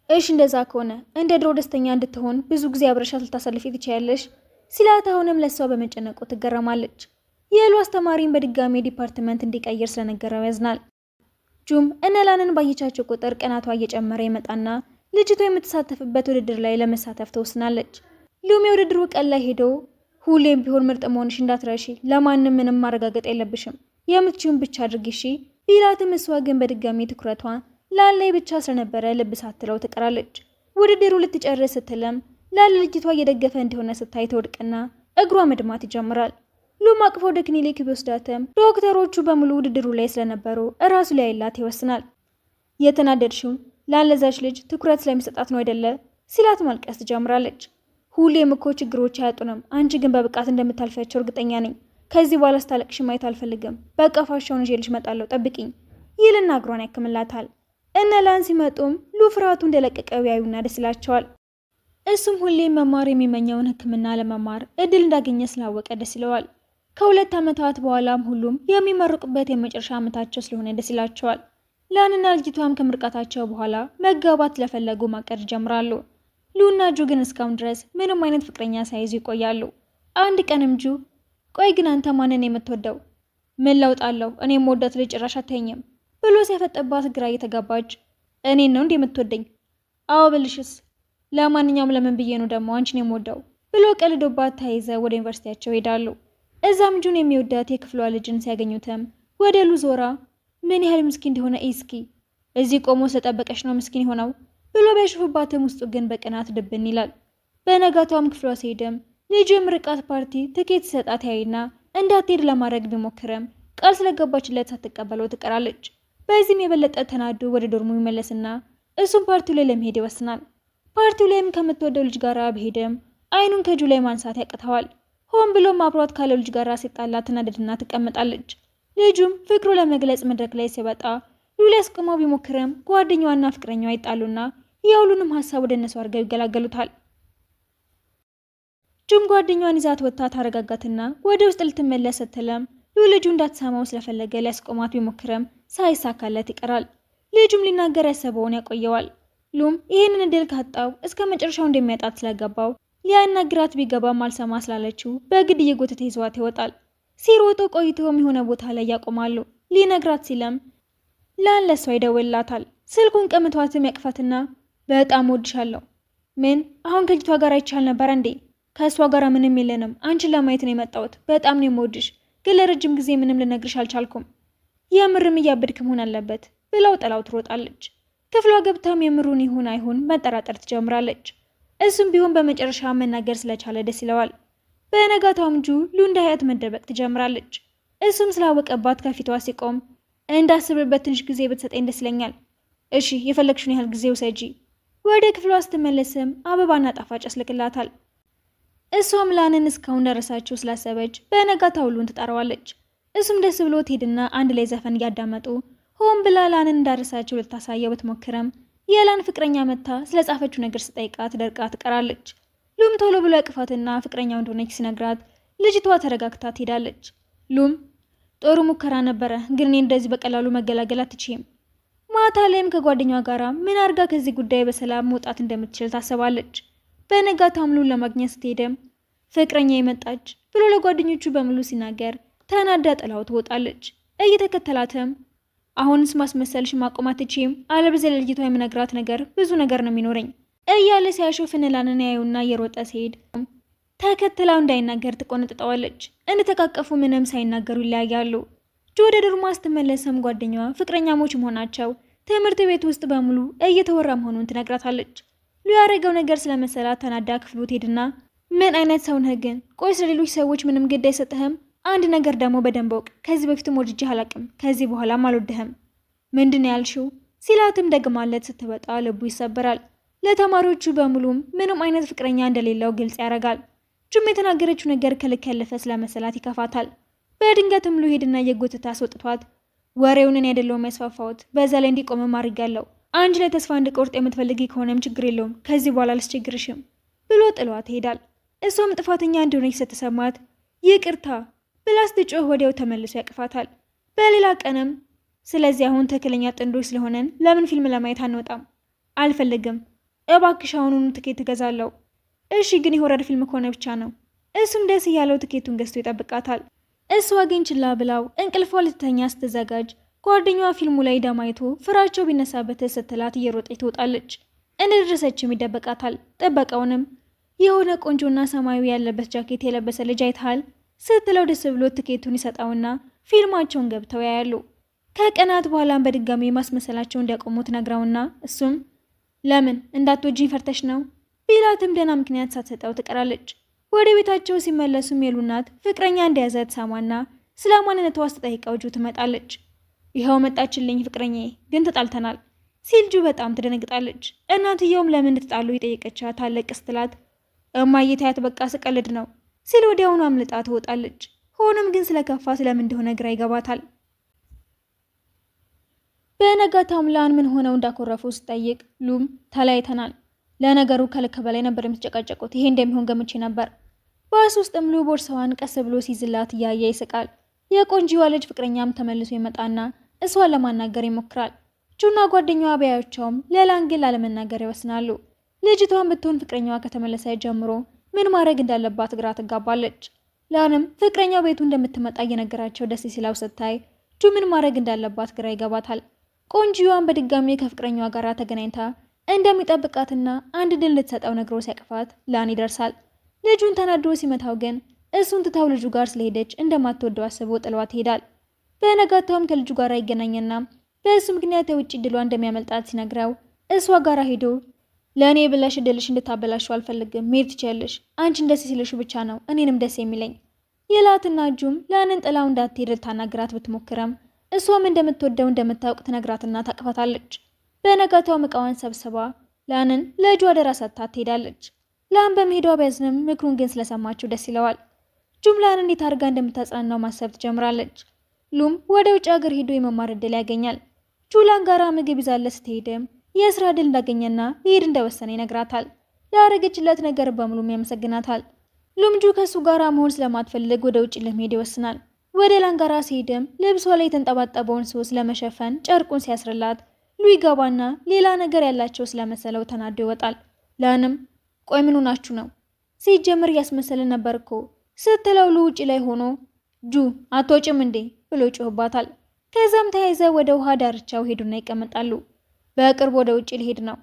እሽ እንደዛ ከሆነ እንደ ድሮ ደስተኛ እንድትሆን ብዙ ጊዜ አብረሻት ልታሳልፊ ትችያለሽ ሲላት አሁንም ለሷ በመጨነቁ ትገረማለች። የሉ አስተማሪን በድጋሚ ዲፓርትመንት እንዲቀይር ስለነገረው ያዝናል። ጁም እነላንን ባየቻቸው ቁጥር ቅናቷ እየጨመረ ይመጣና ልጅቷ የምትሳተፍበት ውድድር ላይ ለመሳተፍ ተወስናለች። ሉም የውድድሩ ቀን ላይ ሄዶ ሁሌም ቢሆን ምርጥ መሆንሽ እንዳትረሺ፣ ለማንም ምንም ማረጋገጥ የለብሽም፣ የምትችውን ብቻ አድርጊ እሺ ቢላትም እሷ ግን በድጋሚ ትኩረቷ ላን ላይ ብቻ ስለነበረ ልብ ሳትለው ትቀራለች። ውድድሩ ልትጨርስ ስትልም ላን ልጅቷ እየደገፈ እንደሆነ ስታይ ትወድቅና እግሯ መድማት ይጀምራል። ሉም አቅፎ ወደ ክሊኒክ ቢወስዳትም ዶክተሮቹ በሙሉ ውድድሩ ላይ ስለነበሩ እራሱ ላይ ያላት ይወስናል። የተናደድሽው ላለዛች ልጅ ትኩረት ስለሚሰጣት ነው አይደለ ሲላት ማልቀስ ትጀምራለች። ሁሌም እኮ ችግሮች አያጡንም፣ አንቺ ግን በብቃት እንደምታልፊያቸው እርግጠኛ ነኝ። ከዚህ በኋላ ስታለቅሽ ማየት አልፈልግም። በቃ ፋሻውን ይዤልሽ እመጣለሁ፣ ጠብቂኝ ይልና እግሯን ያክምላታል። እነ ላን ሲመጡም ሉ ፍርሃቱ እንደለቀቀው ያዩና ደስ ይላቸዋል። እሱም ሁሌም መማር የሚመኘውን ሕክምና ለመማር እድል እንዳገኘ ስላወቀ ደስ ይለዋል። ከ2 ዓመታት በኋላም ሁሉም የሚመረቁበት የመጨረሻ ዓመታቸው ስለሆነ ደስ ይላቸዋል። ላንና ልጅቷም ከምርቃታቸው በኋላ መጋባት ስለፈለጉ ማቀድ ጀምራሉ። ሉና ጁ ግን እስካሁን ድረስ ምንም አይነት ፍቅረኛ ሳይዙ ይቆያሉ። አንድ ቀንም ጁ ቆይ ግን አንተ ማንን የምትወደው? ምን ለውጥ አለው? እኔ የምወዳት ልጅ ጭራሽ አታየኝም ብሎ ሲያፈጠባት ግራ እየተጋባች እኔን ነው እንዴ የምትወደኝ? አዎ ብልሽስ? ለማንኛውም ለምን ብዬ ነው ደግሞ አንቺን የምወደው ብሎ ቀልዶባት ተያይዘ ወደ ዩኒቨርሲቲያቸው ሄዳሉ። እዛም ጁን የሚወዳት የክፍሏ ልጅን ሲያገኙትም ወደ ሉ ዞራ ምን ያህል ምስኪን እንደሆነ እስኪ እዚህ ቆሞ ስለጠበቀሽ ነው ምስኪን የሆነው ብሎ ቢያሾፍባትም ውስጡ ግን በቅናት ድብን ይላል። በነጋቷም ክፍሏ ሲሄድም ልጁ የምርቃት ፓርቲ ትኬት ሲሰጣት ያይና እንዳትሄድ ለማድረግ ቢሞክርም ቃል ስለገባችለት ሳትቀበለው ትቀራለች። በዚህም የበለጠ ተናዶ ወደ ዶርሙ ይመለስና እሱም ፓርቲው ላይ ለመሄድ ይወስናል። ፓርቲው ላይም ከምትወደው ልጅ ጋር ቢሄድም አይኑን ከጁ ላይ ማንሳት ያቅተዋል። ሆን ብሎም አብሯት ካለው ልጅ ጋር ሲጣላ ትናደድና ትቀመጣለች። ልጁም ፍቅሩ ለመግለጽ መድረክ ላይ ሲወጣ ሉ ሊያስቆመው ቢሞክርም ጓደኛዋና ፍቅረኛዋ ይጣሉና የሁሉንም ሀሳብ ወደ እነሱ አድርገው ይገላገሉታል። ጁም ጓደኛዋን ይዛት ወጥታ ታረጋጋትና ወደ ውስጥ ልትመለስ ስትልም ሉ ልጁ እንዳትሰማው ስለፈለገ ሊያስቆማት ቢሞክርም ሳይሳካለት ይቀራል። ልጁም ሊናገር ያሰበውን ያቆየዋል። ሉም ይህንን እድል ካጣው እስከ መጨረሻው እንደሚያጣት ስለገባው ሊያናግራት ቢገባም አልሰማ ስላለችው በግድ እየጎተተ ይዟት ይወጣል። ሲሮጡ ቆይተውም የሆነ ቦታ ላይ ያቆማሉ። ሊነግራት ሲለም ላን ለሷ ይደውልላታል። ስልኩን ቀምቷትም ያቅፋትና በጣም ወድሻለሁ። ምን አሁን ከልጅቷ ጋር አይቻል ነበር እንዴ? ከእሷ ጋር ምንም የለንም፣ አንቺን ለማየት ነው የመጣሁት። በጣም ነው የምወድሽ፣ ግን ለረጅም ጊዜ ምንም ልነግርሽ አልቻልኩም። የምርም እያበድክ መሆን አለበት ብለው ጥላው ትሮጣለች። ክፍሏ ገብታም የምሩን ይሁን አይሁን መጠራጠር ትጀምራለች። እሱም ቢሆን በመጨረሻ መናገር ስለቻለ ደስ ይለዋል። በነጋታውም ጁ ሉ እንዳያት መደበቅ ትጀምራለች። እሱም ስላወቀባት ከፊቷ ሲቆም እንዳስብበት ትንሽ ጊዜ ብትሰጠኝ ደስ ይለኛል። እሺ የፈለግሽውን ያህል ጊዜ ውሰጂ። ወደ ክፍሏ ስትመለስም አበባና ጣፋጭ ያስልክላታል። እሷም ላንን እስካሁን ደረሳችሁ ስላሰበች በነጋታው ሉን ትጠራዋለች። እሱም ደስ ብሎ ትሄድና አንድ ላይ ዘፈን እያዳመጡ ሆን ብላ ላንን እንዳረሳችው ልታሳየው ብትሞክረም የላን ፍቅረኛ መታ ስለጻፈችው ነገር ስጠይቃት ደርቃ ትቀራለች። ሉም ቶሎ ብሎ ያቅፋትና ፍቅረኛው እንደሆነች ሲነግራት ልጅቷ ተረጋግታ ትሄዳለች። ሉም ጥሩ ሙከራ ነበረ፣ ግን እኔ እንደዚህ በቀላሉ መገላገል አትችይም። ማታ ላይም ከጓደኛዋ ጋራ ምን አርጋ ከዚህ ጉዳይ በሰላም መውጣት እንደምትችል ታስባለች። በነጋታም ሉን ለማግኘት ስትሄድም ፍቅረኛ የመጣች ብሎ ለጓደኞቹ በሙሉ ሲናገር ተናዳ ጥላው ትወጣለች። እየተከተላትም አሁንስ ማስመሰልሽ ማቆም አትችይም፣ አለበለዚያ ለልጅቷ የምነግራት ነገር ብዙ ነገር ነው የሚኖረኝ እያለ ሲያሾፍ ላንን ያዩና እየሮጠ ሲሄድ ተከትላው እንዳይናገር ትቆነጥጠዋለች። እንደተቃቀፉ ምንም ሳይናገሩ ይለያያሉ። ወደ ዶርሟ ስትመለስም ጓደኛዋ ፍቅረኛሞች መሆናቸው ትምህርት ቤት ውስጥ በሙሉ እየተወራ መሆኑን ትነግራታለች። ሉ ያደረገው ነገር ስለመሰላት ተናዳ ክፍሉ ትሄድና ምን አይነት ሰው ነህ ግን? ቆይ ስለሌሎች ሰዎች ምንም ግድ አይሰጥህም? አንድ ነገር ደግሞ በደንብ ወቅ፣ ከዚህ በፊትም ወድጄህ አላቅም፣ ከዚህ በኋላም አልወድህም። ምንድን ያልሽው ሲላትም ደግማለት ስትወጣ ልቡ ይሰበራል። ለተማሪዎቹ በሙሉም ምንም አይነት ፍቅረኛ እንደሌለው ግልጽ ያደርጋል። ጁም የተናገረችው ነገር ከልክ ያለፈ ስለመሰላት ይከፋታል። በድንገትም ሉ ሄድና የጎተታ አስወጥቷት ወሬውን እኔ አይደለሁም ያስፋፋሁት፣ በዛ ላይ እንዲቆምም አድርጋለሁ። አንቺ ላይ ተስፋ እንድቆርጥ የምትፈልጊ ከሆነም ችግር የለውም፣ ከዚህ በኋላ አልስቸግርሽም ብሎ ጥሏት ይሄዳል። እሷም ጥፋተኛ እንደሆነች ስትሰማት ይቅርታ ብላ ስትጮህ ወዲያው ተመልሶ ያቅፋታል። በሌላ ቀንም ስለዚህ አሁን ትክክለኛ ጥንዶች ስለሆነን ለምን ፊልም ለማየት አንወጣም? አልፈልግም። እባክሽ አሁኑኑ ትኬት እገዛለሁ። እሺ ግን የሆረር ፊልም ከሆነ ብቻ ነው። እሱም ደስ እያለው ትኬቱን ገዝቶ ይጠብቃታል። እሷ ግን ችላ ብላው እንቅልፏ ልትተኛ ስትዘጋጅ ጓደኛዋ ፊልሙ ላይ ደም አይቶ ፍራቸው ቢነሳበት ስትላት እየሮጠች ትወጣለች። እንደደረሰችም ይደበቃታል። ጥበቃውንም የሆነ ቆንጆና ሰማያዊ ያለበት ጃኬት የለበሰ ልጅ አይተሃል ስትለው ደስ ብሎ ትኬቱን ይሰጣውና ፊልማቸውን ገብተው ያያሉ። ከቀናት በኋላም በድጋሚ ማስመሰላቸው እንዲያቆሙ ትነግረውና እሱም ለምን እንዳትወጂኝ ፈርተሽ ነው ቢላትም ደህና ምክንያት ሳትሰጠው ትቀራለች። ወደ ቤታቸው ሲመለሱም የሉናት ፍቅረኛ እንደያዘ ትሰማና ስለ ማንነቷ ስትጠይቀው ጁ ትመጣለች። ይኸው መጣችልኝ ፍቅረኛዬ፣ ግን ተጣልተናል ሲል ጁ በጣም ትደነግጣለች። እናትየውም ለምን እንድትጣሉ የጠየቀቻት ታለቅ ስትላት እማዬ ታያት በቃ ስቀልድ ነው ሲል ወዲያውኑ አምልጣ ትወጣለች። ሆኖም ግን ስለከፋ ስለምን እንደሆነ ግራ ይገባታል። በነጋታውም ላን ምን ሆነው እንዳኮረፉ ስጠይቅ ሉም ተለያይተናል፣ ለነገሩ ከልክ በላይ ነበር የምትጨቃጨቁት፣ ይሄ እንደሚሆን ገምቼ ነበር። ባስ ውስጥም ሉ ቦርሳዋን ቀስ ብሎ ሲዝላት እያየ ይስቃል። የቆንጂዋ ልጅ ፍቅረኛም ተመልሶ ይመጣና እሷን ለማናገር ይሞክራል። ጁና ጓደኛዋ ቢያዩቸውም ሌላን ግን ላለመናገር ይወስናሉ። ልጅቷን ብትሆን ፍቅረኛዋ ከተመለሰ ጀምሮ ምን ማድረግ እንዳለባት ግራ ትጋባለች። ላንም ፍቅረኛው ቤቱ እንደምትመጣ እየነገራቸው ደስ ሲላው ስታይ ጁ ምን ማድረግ እንዳለባት ግራ ይገባታል። ቆንጂዋን በድጋሚ ከፍቅረኛዋ ጋር ተገናኝታ እንደሚጠብቃትና አንድ ድል ልትሰጠው ነግሮ ሲያቅፋት ላን ይደርሳል። ልጁን ተናዶ ሲመታው ግን እሱን ትታው ልጁ ጋር ስለሄደች እንደማትወደው አስቦ ጥሏት ይሄዳል። በነጋታውም ከልጁ ጋር ይገናኝና በእሱ ምክንያት የውጭ ድሏ እንደሚያመልጣት ሲነግረው እሷ ጋር ሄዶ ለእኔ ብለሽ ድልሽ እንድታበላሹ አልፈልግም፣ መሄድ ትችያለሽ፣ አንቺን ደስ ሲልሽ ብቻ ነው እኔንም ደስ የሚለኝ ይላትና እጁም ላንን ጥላው እንዳትሄድ ልታናግራት ብትሞክረም እሷም እንደምትወደው እንደምታውቅ ትነግራትና ታቅፋታለች። በነጋታው እቃዋን ሰብስባ ላንን ለእጇ አደራ ሰጥታ ትሄዳለች። ላን በመሄዷ ቢያዝንም ምክሩን ግን ስለሰማችው ደስ ይለዋል። ጁም ላን እንዴት አድርጋ እንደምታጽናናው ማሰብ ትጀምራለች። ሉም ወደ ውጭ ሀገር ሄዶ የመማር እድል ያገኛል። ጁላን ጋራ ምግብ ይዛለት ስትሄድም የስራ እድል እንዳገኘና ሊሄድ እንደወሰነ ይነግራታል። ያደረገችለት ነገር በሙሉም ያመሰግናታል። ሉም ጁ ከሱ ጋራ መሆን ስለማትፈልግ ወደ ውጭ ለመሄድ ይወስናል። ወደ ላን ጋራ ሲሄድም ልብሷ ላይ የተንጠባጠበውን ሶስ ለመሸፈን ጨርቁን ሲያስርላት ሉ ይገባና ሌላ ነገር ያላቸው ስለመሰለው ተናዶ ይወጣል። ላንም ቆይ ምን ሆናችሁ ነው? ሲጀምር እያስመሰልን ነበር እኮ ስትለው ሉ ውጭ ላይ ሆኖ ጁ አትወጭም እንዴ ብሎ ጮህባታል። ከዛም ተያይዘው ወደ ውሃ ዳርቻው ሄዱና ይቀመጣሉ። በቅርብ ወደ ውጭ ሊሄድ ነው።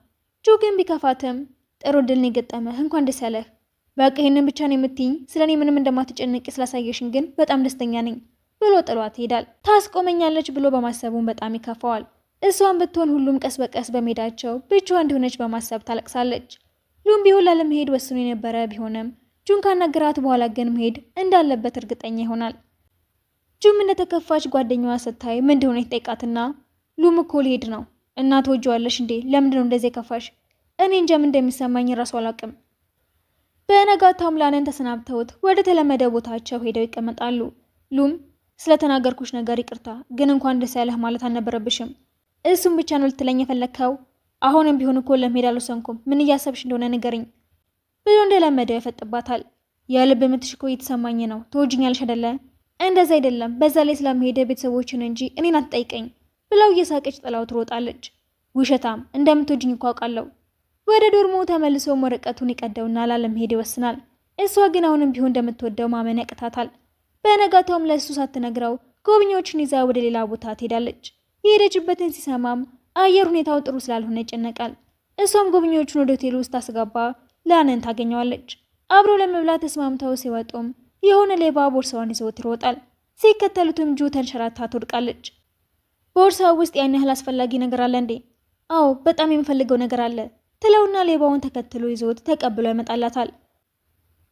ጁ ግን ቢከፋትም ጥሩ ድል የገጠመህ እንኳን ደስ ያለህ፣ በቃ ይህንን ብቻ ነው የምትይኝ፣ ስለኔ ምንም እንደማትጨነቂ ስላሳየሽን ግን በጣም ደስተኛ ነኝ ብሎ ጥሏት ይሄዳል። ታስቆመኛለች ብሎ በማሰቡም በጣም ይከፋዋል። እሷን ብትሆን ሁሉም ቀስ በቀስ በሜዳቸው ብቻዋን እንደሆነች በማሰብ ታለቅሳለች። ሉም ቢሆን ላለመሄድ ወስኖ የነበረ ቢሆንም ጁን ካናገራት በኋላ ግን መሄድ እንዳለበት እርግጠኛ ይሆናል። ጁም እንደተከፋች ጓደኛዋ ስታይ ምን እንደሆነ ይጠይቃትና ሉም እኮ ሊሄድ ነው እና ትወጂዋለሽ እንዴ? ለምንድነው እንደዚህ የከፋሽ? እኔ እንጃ ምን እንደሚሰማኝ ራሱ አላውቅም። በነጋታውም ላንን ተሰናብተውት ወደ ተለመደ ቦታቸው ሄደው ይቀመጣሉ። ሉም ስለተናገርኩሽ ነገር ይቅርታ፣ ግን እንኳን ደስ ያለህ ማለት አልነበረብሽም። እሱም ብቻ ነው ልትለኝ የፈለግከው? አሁንም ቢሆን እኮ ለመሄድ አልወሰንኩም። ምን እያሰብሽ እንደሆነ ንገሪኝ ብሎ እንደለመደው ያፈጥባታል። የልብ ምትሽ እኮ እየተሰማኝ ነው። ትወጂኛለሽ አይደለ? እንደዛ አይደለም፣ በዛ ላይ ስለመሄድ ቤተሰቦችን እንጂ እኔን አትጠይቀኝ ብለው እየሳቀች ጥላው ትሮጣለች። ውሸታም፣ እንደምትወጂኝ እኮ አውቃለሁ። ወደ ዶርሞ ተመልሶ ወረቀቱን ይቀደውና ላለመሄድ ይወስናል። እሷ ግን አሁንም ቢሆን እንደምትወደው ማመን ያቅታታል። በነጋታውም ለእሱ ሳትነግረው ጎብኚዎችን ይዛ ወደ ሌላ ቦታ ትሄዳለች። የሄደችበትን ሲሰማም አየር ሁኔታው ጥሩ ስላልሆነ ይጨነቃል። እሷም ጎብኚዎቹን ወደ ሆቴሉ ውስጥ ታስገባ ላንን ታገኘዋለች። አብሮ ለመብላት ተስማምተው ሲወጡም የሆነ ሌባ ቦርሳዋን ይዘውት ይሮጣል። ሲከተሉትም ጁ ተንሸራታ ትወድቃለች። ቦርሳው ውስጥ ያን ያህል አስፈላጊ ነገር አለ እንዴ? አዎ በጣም የምፈልገው ነገር አለ ትለውና ሌባውን ተከትሎ ይዞት ተቀብሎ ያመጣላታል።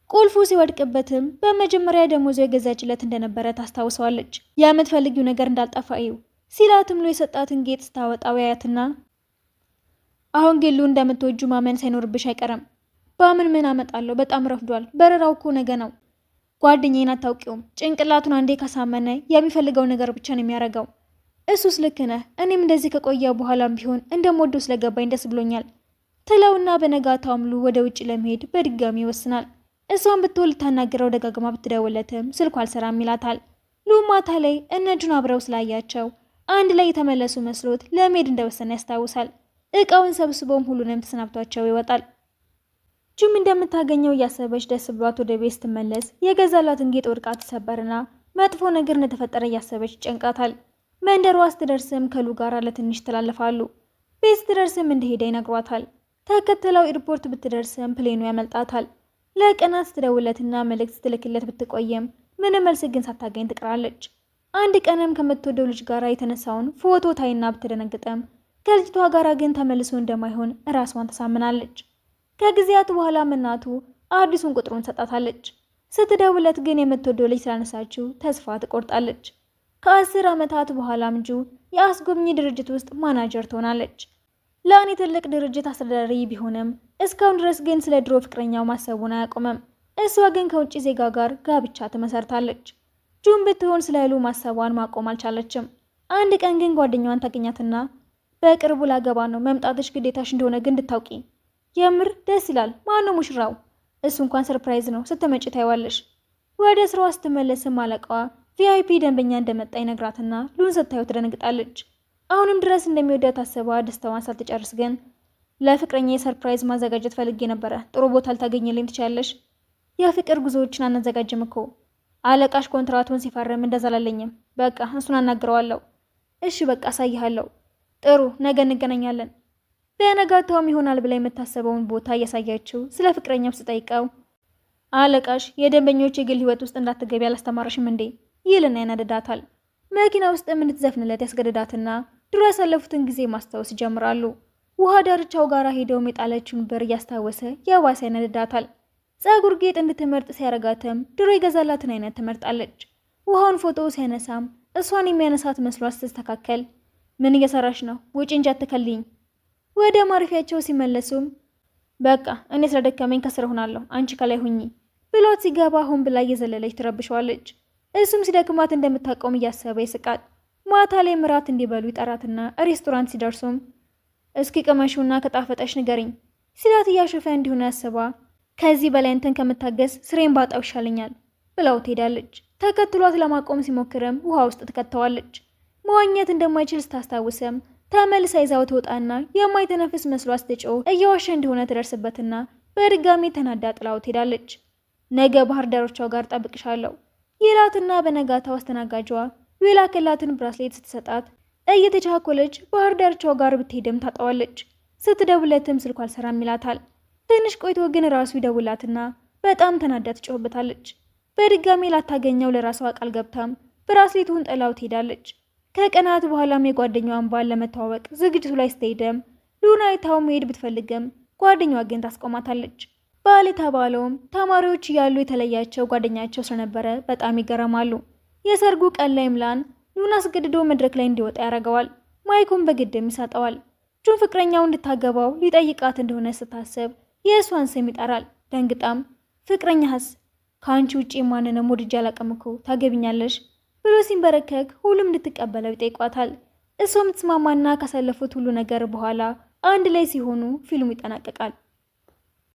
ቁልፉ ሲወድቅበትም በመጀመሪያ ደሞዙ የገዛችለት እንደነበረ ታስታውሰዋለች። የምትፈልጊው ነገር እንዳልጠፋ እዩ ሲላትም ሎ የሰጣትን ጌጥ ስታወጣው ያያትና አሁን ግን ሉ እንደምትወጁ ማመን ሳይኖርብሽ አይቀርም። ምን አመጣለሁ? በጣም ረፍዷል። በረራው እኮ ነገ ነው። ጓደኛዬን አታውቂውም። ጭንቅላቱን አንዴ ካሳመነ የሚፈልገው ነገር ብቻ ነው የሚያደርገው። እሱስ ልክ ነህ። እኔም እንደዚህ ከቆየ በኋላም ቢሆን እንደምወደው ስለገባኝ ደስ ብሎኛል ትለውና በነጋታውም ሉ ወደ ውጭ ለመሄድ በድጋሚ ይወስናል። እሷን ብትወል ልታናግረው ደጋግማ ብትደውለትም ስልኩ አልሰራም ይላታል። ሉ ማታ ላይ እነ ጁን አብረው ስላያቸው አንድ ላይ የተመለሱ መስሎት ለመሄድ እንደወሰነ ያስታውሳል። እቃውን ሰብስቦም ሁሉንም ተሰናብቷቸው ይወጣል። ጁም እንደምታገኘው እያሰበች ደስ ብሏት ወደ ቤት ስትመለስ የገዛላትን ጌጥ ወድቃ ተሰበርና መጥፎ ነገር እንደተፈጠረ እያሰበች ይጨንቃታል። መንደሯ ስትደርስም ከሉ ጋር ለትንሽ ተላለፋሉ። ቤት ስትደርስም እንደሄደ ይነግሯታል። ተከትለው ኤርፖርት ብትደርስም ፕሌኑ ያመልጣታል። ለቀናት ስትደውለትና መልእክት ስትልክለት ብትቆየም ምንም መልስ ግን ሳታገኝ ትቀራለች። አንድ ቀንም ከምትወደው ልጅ ጋር የተነሳውን ፎቶ ታይና ብትደነግጠም ከልጅቷ ጋር ግን ተመልሶ እንደማይሆን ራሷን ተሳምናለች። ከጊዜያት በኋላም እናቱ አዲሱን ቁጥሩን ሰጣታለች። ስትደውለት ግን የምትወደው ልጅ ስላነሳችው ተስፋ ትቆርጣለች። ከ10 ዓመታት በኋላም ጁ የአስጎብኚ ድርጅት ውስጥ ማናጀር ትሆናለች። ለአኔ ትልቅ ድርጅት አስተዳዳሪ ቢሆንም እስካሁን ድረስ ግን ስለ ድሮ ፍቅረኛው ማሰቡን አያቆመም። እሷ ግን ከውጭ ዜጋ ጋር ጋብቻ ትመሰርታለች። ጁን ብትሆን ስለ ሉ ማሰቧን ማቆም አልቻለችም። አንድ ቀን ግን ጓደኛዋን ታገኛትና በቅርቡ ላገባ ነው፣ መምጣትሽ ግዴታሽ እንደሆነ ግን እንድታውቂ። የምር ደስ ይላል። ማነው ሙሽራው? እሱ እንኳን ሰርፕራይዝ ነው፣ ስትመጪ ታይዋለሽ። ወደ ስራዋ ስትመለስም አለቃዋ ቪአይፒ ደንበኛ እንደመጣ ይነግራትና ሉን ስታየው ትደነግጣለች። አሁንም ድረስ እንደሚወዳት አስባ ደስታዋን ሳትጨርስ ግን ለፍቅረኛ የሰርፕራይዝ ማዘጋጀት ፈልጌ ነበረ፣ ጥሩ ቦታ ልታገኝልኝ ትችያለሽ? የፍቅር ጉዞዎችን አናዘጋጅም እኮ አለቃሽ ኮንትራቱን ሲፈርም እንደዛ አላለኝም። በቃ እሱን አናግረዋለሁ። እሺ በቃ አሳይሃለሁ። ጥሩ፣ ነገ እንገናኛለን። በነጋታውም ይሆናል ብላ የምታሰበውን ቦታ እያሳያችው ስለ ፍቅረኛው ስጠይቀው አለቃሽ የደንበኞች የግል ህይወት ውስጥ እንዳትገቢ አላስተማረሽም እንዴ ይልና ያናደዳታል። መኪና ውስጥ እንድትዘፍንለት ያስገድዳትና ድሮ ያሳለፉትን ጊዜ ማስታወስ ይጀምራሉ። ውሃ ዳርቻው ጋር ሄደው የጣለችውን ብር እያስታወሰ የባሰ ያናደዳታል። ጸጉር ጌጥ እንድትመርጥ ሲያረጋትም ድሮ የገዛላትን አይነት ትመርጣለች። ውሃውን ፎቶ ሲያነሳም እሷን የሚያነሳት መስሏት ስትስተካከል ምን እየሰራሽ ነው? ውጪ እንጂ አትከልኝ። ወደ ማረፊያቸው ሲመለሱም በቃ እኔ ስለደከመኝ ከስር ሆናለሁ፣ አንቺ ከላይ ሁኚ ብሎት ሲገባ ሆን ብላ እየዘለለች ትረብሸዋለች። እሱም ሲደክማት እንደምታቆም እያሰበ ይስቃል። ማታ ላይ ምራት እንዲበሉ ይጠራትና ሬስቶራንት ሲደርሱም እስኪ ቅመሹና ከጣፈጠሽ ንገሪኝ ሲላት እያሸፈ እንዲሆነ ያስባ ከዚህ በላይ እንትን ከምታገስ ስሬን ባጣው ይሻለኛል ብላው ትሄዳለች። ተከትሏት ለማቆም ሲሞክርም ውሃ ውስጥ ትከተዋለች። መዋኘት እንደማይችል ስታስታውስም ተመልሳ ይዛው ትወጣና የማይተነፍስ መስሏት ስትጮህ እየዋሸ እንደሆነ ትደርስበትና በድጋሚ ተናዳ ጥላው ትሄዳለች። ነገ ባህር ዳርቻው ጋር ጠብቅሻለሁ ይላትና በነጋታው አስተናጋጇ የላከላትን ብራስሌት ስትሰጣት እየተቻኮለች ባህር ዳርቻው ጋር ብትሄድም ታጣዋለች። ስትደውለትም ስልኳ አልሰራም ይላታል። ትንሽ ቆይቶ ግን ራሱ ይደውላትና በጣም ተናዳ ትጮህበታለች። በድጋሚ ላታገኘው ለራሷ ቃል ገብታም ብራስሌቱን ጥላው ትሄዳለች። ከቀናት በኋላም የጓደኛዋን ባል ለመተዋወቅ ዝግጅቱ ላይ ስትሄድም ሉና አይታው መሄድ ብትፈልግም ጓደኛዋ ግን ታስቆማታለች። ባል የተባለውም ተማሪዎች እያሉ የተለያቸው ጓደኛቸው ስለነበረ በጣም ይገረማሉ። የሰርጉ ቀን ላይ ምላን ሉና አስገድዶ መድረክ ላይ እንዲወጣ ያደርገዋል። ማይኩን በግድም ይሰጠዋል። ጁን ፍቅረኛው እንድታገባው ሊጠይቃት እንደሆነ ስታስብ የእሷን ስም ይጠራል። ደንግጣም ፍቅረኛህስ? ከአንቺ ውጪ ማንንም ወድጄ አላውቅም እኮ ታገቢኛለሽ ብሎ ሲንበረከክ ሁሉም እንድትቀበለው ይጠይቋታል። እሷም ትስማማና ካሳለፉት ሁሉ ነገር በኋላ አንድ ላይ ሲሆኑ ፊልሙ ይጠናቀቃል።